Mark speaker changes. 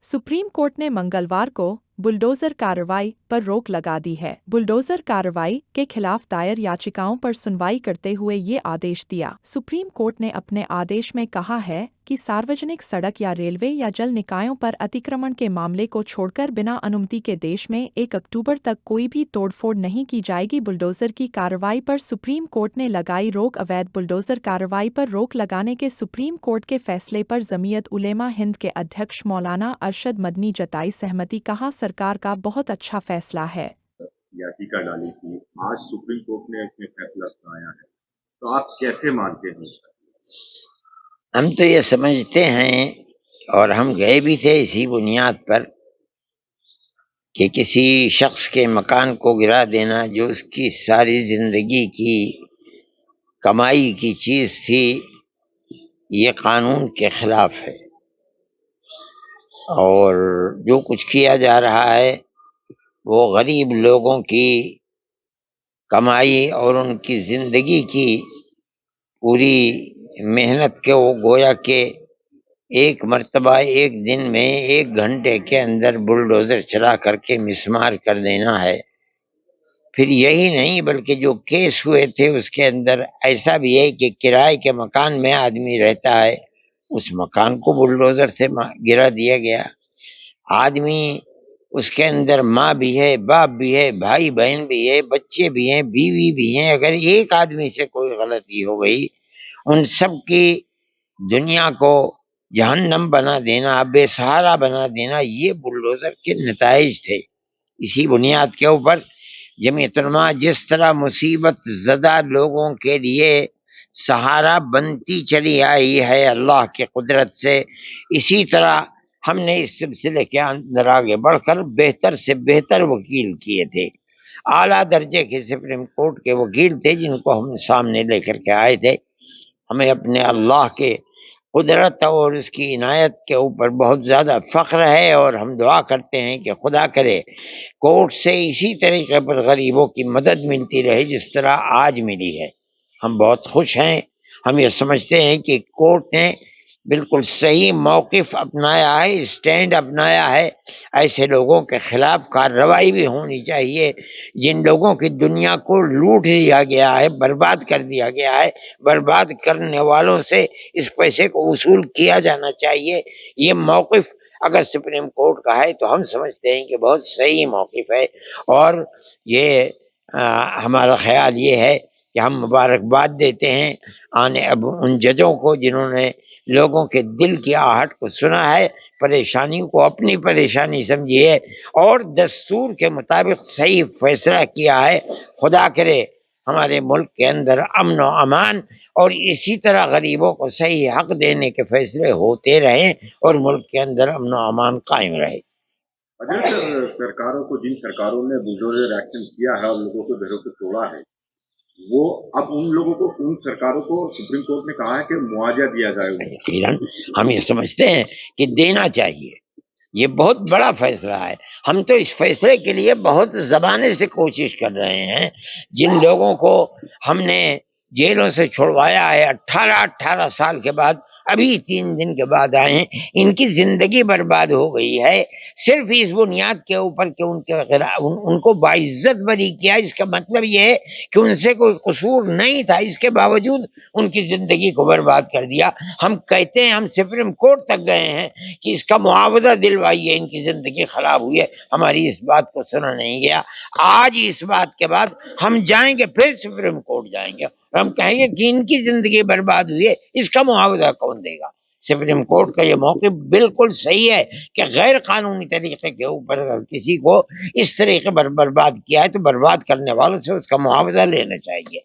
Speaker 1: Supreme court ने मंगलवार को बुलडोजर कार्रवाई पर रोक लगा दी है। बुलडोजर कार्रवाई के खिलाफ दायर याचिकाओं पर सुनवाई करते हुए ये आदेश दिया। सुप्रीम कोर्ट ने अपने आदेश में कहा है कि सार्वजनिक सड़क या रेलवे या जल निकायों पर अतिक्रमण के मामले को छोड़कर बिना अनुमति के देश में 1 अक्टूबर तक कोई भी तोड़फोड़ नहीं की जाएगी। बुलडोजर की कार्रवाई पर सुप्रीम कोर्ट ने लगाई रोक। अवैध बुलडोजर कार्रवाई पर रोक लगाने के सुप्रीम कोर्ट के फैसले पर जमीयत उलेमा हिंद के अध्यक्ष मौलाना अरशद मदनी जताई सहमति। कहा, सरकार का बहुत अच्छा फैसला है।
Speaker 2: याचिका डाली थी, आज सुप्रीम कोर्ट ने इसमें फैसला सुनाया है, तो आप कैसे मानते हैं?
Speaker 3: हम तो ये समझते हैं और हम गए भी थे इसी बुनियाद पर कि किसी शख्स के मकान को गिरा देना जो उसकी सारी जिंदगी की कमाई की चीज थी, ये कानून के खिलाफ है। और जो कुछ किया जा रहा है वो गरीब लोगों की कमाई और उनकी जिंदगी की पूरी मेहनत के वो गोया के एक मर्तबा एक दिन में 1 घंटे के अंदर बुलडोजर चला करके मिसमार कर देना है। फिर यही नहीं बल्कि जो केस हुए थे उसके अंदर ऐसा भी है कि किराए के मकान में आदमी रहता है, उस मकान को बुलडोजर से गिरा दिया गया। आदमी उसके अंदर माँ भी है, बाप भी है, भाई बहन भी है, बच्चे भी हैं, बीवी भी हैं। अगर एक आदमी से कोई गलती हो गई, उन सब की दुनिया को जहन्नम बना देना, बेसहारा बना देना, ये बुलडोजर के नताइज थे। इसी बुनियाद के ऊपर जमीयत उलमा जिस तरह मुसीबत ज़दा लोगों के लिए सहारा बनती चली आई है अल्लाह की कुदरत से, इसी तरह हमने इस सिलसिले के अंदर आगे बढ़कर बेहतर से बेहतर वकील किए थे। आला दर्जे के सुप्रीम कोर्ट के वकील थे जिनको हम सामने लेकर के आए थे। हमें अपने अल्लाह के कुदरत और उसकी इनायत के ऊपर बहुत ज़्यादा फ़ख्र है और हम दुआ करते हैं कि खुदा करे कोर्ट से इसी तरीके पर गरीबों की मदद मिलती रहे जिस तरह आज मिली है। हम बहुत खुश हैं। हम ये समझते हैं कि कोर्ट ने बिल्कुल सही मौक़िफ़ अपनाया है, स्टैंड अपनाया है। ऐसे लोगों के खिलाफ कार्रवाई भी होनी चाहिए जिन लोगों की दुनिया को लूट लिया गया है, बर्बाद कर दिया गया है। बर्बाद करने वालों से इस पैसे को वसूल किया जाना चाहिए। ये मौक़िफ़ अगर सुप्रीम कोर्ट का है तो हम समझते हैं कि बहुत सही मौक़िफ़ है। और ये हमारा ख्याल ये है कि हम मुबारकबाद देते हैं आने अब उन जजों को जिन्होंने लोगों के दिल की आहट को सुना है, परेशानियों को अपनी परेशानी समझी है और दस्तूर के मुताबिक सही फैसला किया है। खुदा करे हमारे मुल्क के अंदर अमन व अमान और इसी तरह गरीबों को सही हक देने के फैसले होते रहें और मुल्क के अंदर अमन व अमान कायम रहे।
Speaker 2: सरकारों को, जिन सरकारों ने बुलडोजर एक्शन किया है और लोगों के घरों को तोड़ा है, वो अब उन लोगों को, उन सरकारों को सुप्रीम कोर्ट ने कहा है कि मुआवजा दिया जाएगा।
Speaker 3: यकीनन हम ये समझते हैं कि देना चाहिए। ये बहुत बड़ा फैसला है। हम तो इस फैसले के लिए बहुत ज़माने से कोशिश कर रहे हैं। जिन लोगों को हमने जेलों से छुड़वाया है 18 साल के बाद, अभी 3 दिन के बाद आए हैं, इनकी जिंदगी बर्बाद हो गई है सिर्फ इस बुनियाद के ऊपर कि उनको बाइज्जत बरी किया। इसका मतलब ये है कि उनसे कोई कसूर नहीं था, इसके बावजूद उनकी जिंदगी को बर्बाद कर दिया। हम कहते हैं, हम सुप्रीम कोर्ट तक गए हैं कि इसका मुआवजा दिलवाइए, इनकी जिंदगी खराब हुई है। हमारी इस बात को सुना नहीं गया। आज इस बात के बाद हम जाएंगे, फिर सुप्रीम कोर्ट जाएंगे और हम कहेंगे कि इनकी जिंदगी बर्बाद हुई है, इसका मुआवजा कौन देगा। सुप्रीम कोर्ट का ये मौक़िफ़ बिल्कुल सही है कि गैर कानूनी तरीके के ऊपर अगर किसी को इस तरीके पर बर्बाद किया है तो बर्बाद करने वालों से उसका मुआवजा लेना चाहिए।